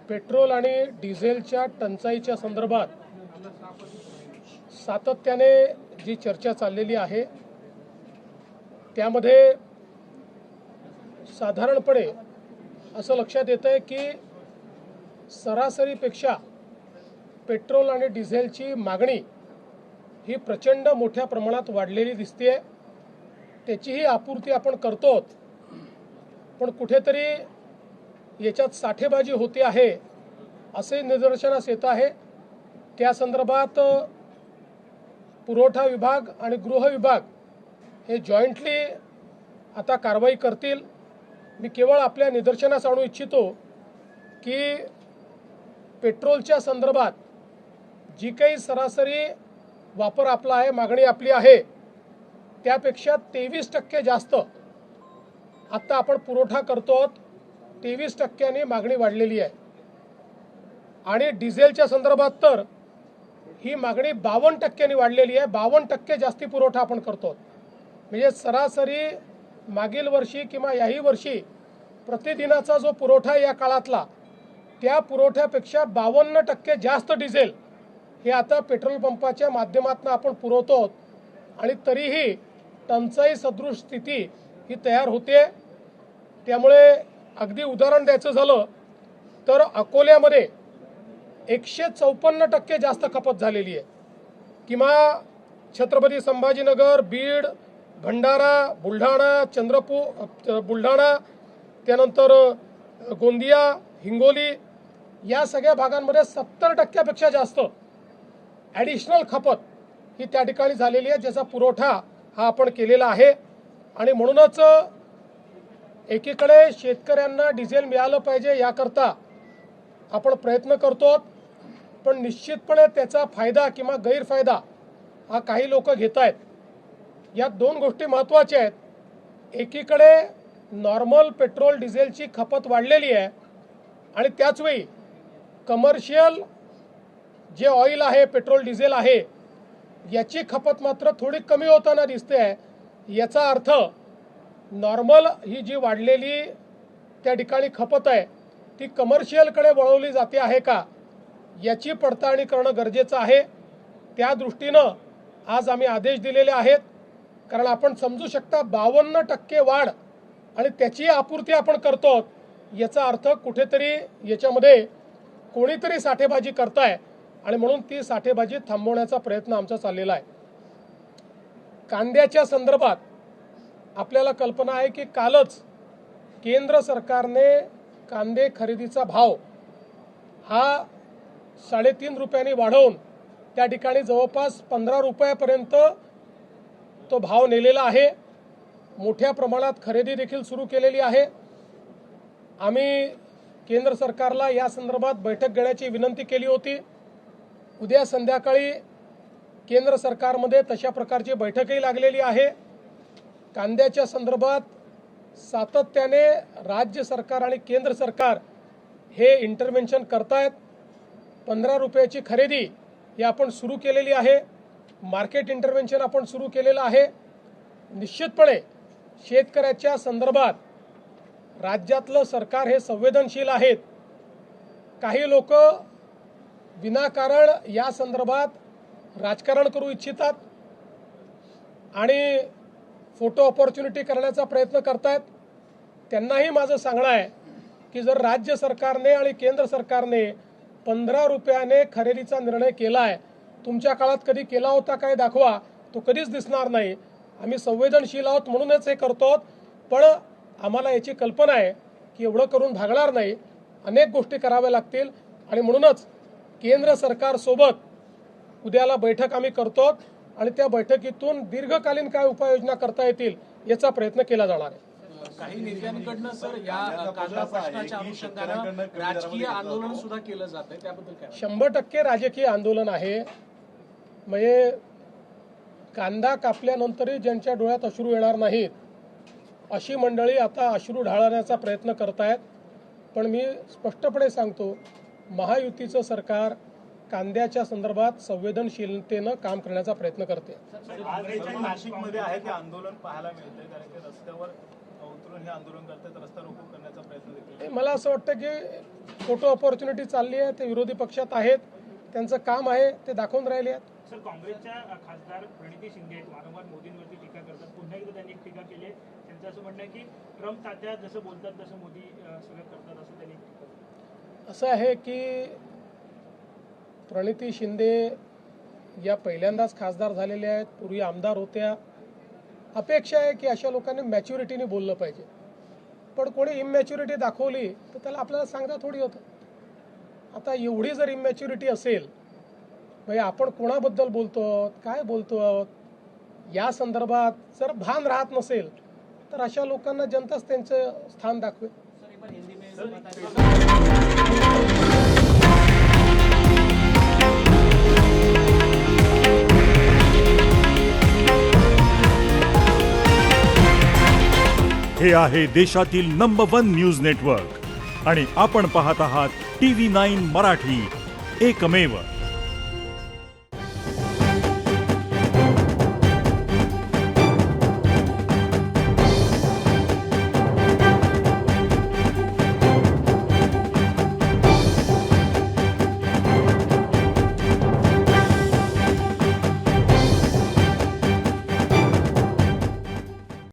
Petrol आणि डिझेलच्या टंचाईच्या संदर्भात सातत्याने जी चर्चा चाललेली आहे त्यामध्ये साधारणपणे असं लक्षात येतंय की सरासरीपेक्षा पेट्रोल आणि डिझेलची मागणी ही प्रचंड मोठ्या प्रमाणात वाढलेली दिसते। त्याचीही आपूर्ती आपण करतो, पण कुठेतरी याच्यात साठेबाजी होते आहे असे निदर्शनास येत आहे। त्या संदर्भात पुरवठा विभाग आणि गृह विभाग हे जॉईंटली आता कारवाई करतील। मी केवळ आपल्या निदर्शनास आणू इच्छितो की पेट्रोलच्या संदर्भात जी काही सरासरी वापर आपला आहे, मागणी आपली आहे, त्यापेक्षा 23% जास्त आता आपण पुरवठा करतो। 23% मागणी वाढलेली आहे आणि डिझेलच्या संदर्भात तर ही मागणी 52% वाढलेली आहे। 52% जास्ती पुरवठा आपण करतो। म्हणजे सरासरी मागील वर्षी किंवा याही वर्षी प्रतिदिनाचा जो पुरवठा या काळातला त्या पुरवठ्यापेक्षा 52% जास्त डिझेल हे आता पेट्रोल पंपाच्या माध्यमातून आपण पुरवतो आणि तरीही टंचाई सदृश स्थिती ही तयार होते। त्यामुळे अगदी उदाहरण द्यायचं झालं तर अकोल्यामध्ये 154% जास्त खपत झालेली आहे, किंवा छत्रपती संभाजीनगर, बीड, भंडारा, बुलढाणा, चंद्रपूर, बुलढाणा, त्यानंतर गोंदिया, हिंगोली या सगळ्या भागांमध्ये 70% पेक्षा जास्त ॲडिशनल खपत ही त्या ठिकाणी झालेली आहे, ज्याचा पुरवठा हा आपण केलेला आहे। आणि म्हणूनच एकीकडे शेतकऱ्यांना डिझेल मिळालं पाहिजे याकरता आपण प्रयत्न करतो, पण निश्चितपणे त्याचा फायदा किंवा गैरफायदा हा काही लोक घेत आहेत। या दोन गोष्टी महत्त्वाच्या आहेत। एकीकडे नॉर्मल पेट्रोल डिझेलची खपत वाढलेली आहे आणि त्याचवेळी कमर्शियल जे ऑइल आहे, पेट्रोल डिझेल आहे, याची खपत मात्र थोडी कमी होताना दिसते आहे। याचा अर्थ नॉर्मल ही जी वाढलेली त्या ठिकाणी खपत आहे ती कमर्शियलकडे वळवली जाते आहे का याची पडताळणी करणं गरजेचं आहे। त्या दृष्टीनं आज आम्ही आदेश दिलेले आहेत, कारण आपण समजू शकता 52% वाढ आणि त्याची आपूर्ती आपण करतो, याचा अर्थ कुठेतरी याच्यामध्ये कोणीतरी साठेबाजी करताय आणि म्हणून ती साठेबाजी थांबवण्याचा प्रयत्न आमचा चाललेला आहे। कांद्याच्या संदर्भात आपल्याला कल्पना आहे की कालच केंद्र सरकारने कांदे खरेदीचा भाव हा 3.5 रुपयांनी वाढवून त्या ठिकाणी जवळपास 15 रुपयापर्यंत तो भाव नेलेला आहे। मोठ्या प्रमाणात खरेदी देखील सुरू केलेली आहे। आम्ही केंद्र सरकारला या संदर्भात बैठक घेण्याची विनंती केली होती। उद्या संध्याकाळी केंद्र सरकारमध्ये तशा प्रकारची बैठकही लागलेली आहे। कांद्याच्या संदर्भात सातत्याने राज्य सरकार आणि केंद्र सरकार हे इंटरव्हेन्शन करतायत। 15 रुपयाची खरेदी ही आपण सुरू केलेली आहे। मार्केट इंटरव्हेन्शन आपण सुरू केलेलं आहे। निश्चितपणे शेतकऱ्याच्या संदर्भात राज्यातलं सरकार हे संवेदनशील आहेत। काही लोक विनाकारण या संदर्भात राजकारण करू इच्छितात आणि फोटो ऑपॉर्च्युनिटी करण्याचा प्रयत्न करतायत। त्यांनाही माझं सांगणं आहे की जर राज्य सरकारने आणि केंद्र सरकारने 15 रुपयाने खरेदीचा निर्णय केला आहे, तुमच्या काळात कधी केला होता काय दाखवा, तो कधीच दिसणार नाही। आम्ही संवेदनशील आहोत म्हणूनच हे करतो, पण आम्हाला याची कल्पना आहे की एवढं करून भागणार नाही, अनेक गोष्टी कराव्या लागतील आणि म्हणूनच केंद्र सरकारसोबत उद्याला बैठक आम्ही करतो आणि त्या बैठकीतून दीर्घकालीन काय उपाययोजना करता येतील याचा प्रयत्न केला जाणार आहे। काही नेत्यांकडनं सर या कांदा प्रश्नाच्या अनुषंगाने राजकीय आंदोलन सुद्धा केलं जात आहे, त्याबद्दल काय? 100% राजकीय आंदोलन आहे। म्हणजे कांदा कापल्यानंतरही ज्यांच्या डोळ्यात अश्रू येणार नाहीत अशी मंडळी आता अश्रू ढाळण्याचा प्रयत्न करतायत। पण मी स्पष्टपणे सांगतो, महायुतीचं सरकार कांद्याच्या संदर्भात संवेदनशीलतेनं काम करण्याचा प्रयत्न करते। नाशिकमध्ये आहे ते आंदोलन पाहायला मिळते, कारण की रस्त्यावर उतरून हे आंदोलन करतात, रस्ता रोको करण्याचा प्रयत्न देखील. हे मला असं वाटतं की फोटो ऑपॉर्च्युनिटी चालली आहे, ते विरोधी पक्षात आहेत, त्यांचं काम आहे ते दाखवून राहिले आहेत. सर, काँग्रेसच्या खासदार प्रणिती शिंदे आहेत, वारंवार मोदींवरती टीका करतात. पुन्हा एकदा त्यांनी एक टीका केली आहे. त्यांचं असं म्हणणं आहे की ट्रम्प तात्या जसं बोलतात तसं मोदी सगळं करतात, असं त्यांनी टीका केली. असं आहे की प्रणिती शिंदे या पहिल्यांदाच खासदार झालेल्या आहेत, पूर्वी आमदार होत्या. अपेक्षा आहे की अशा लोकांनी मॅच्युरिटीने बोललं पाहिजे, पण कोणी इमॅच्युरिटी दाखवली तर त्याला आपल्याला सांगता थोडी होतं. आता एवढी जर इमॅच्युरिटी असेल, म्हणजे आपण कोणाबद्दल बोलतो आहोत, काय बोलतो आहोत, या संदर्भात जर भान राहत नसेल तर अशा लोकांना जनताच त्यांचं स्थान दाखवेल. हे आहे देशातील नंबर 1 न्यूज नेटवर्क आणि आपण पाहत आहात TV9 मराठी, एकमेव.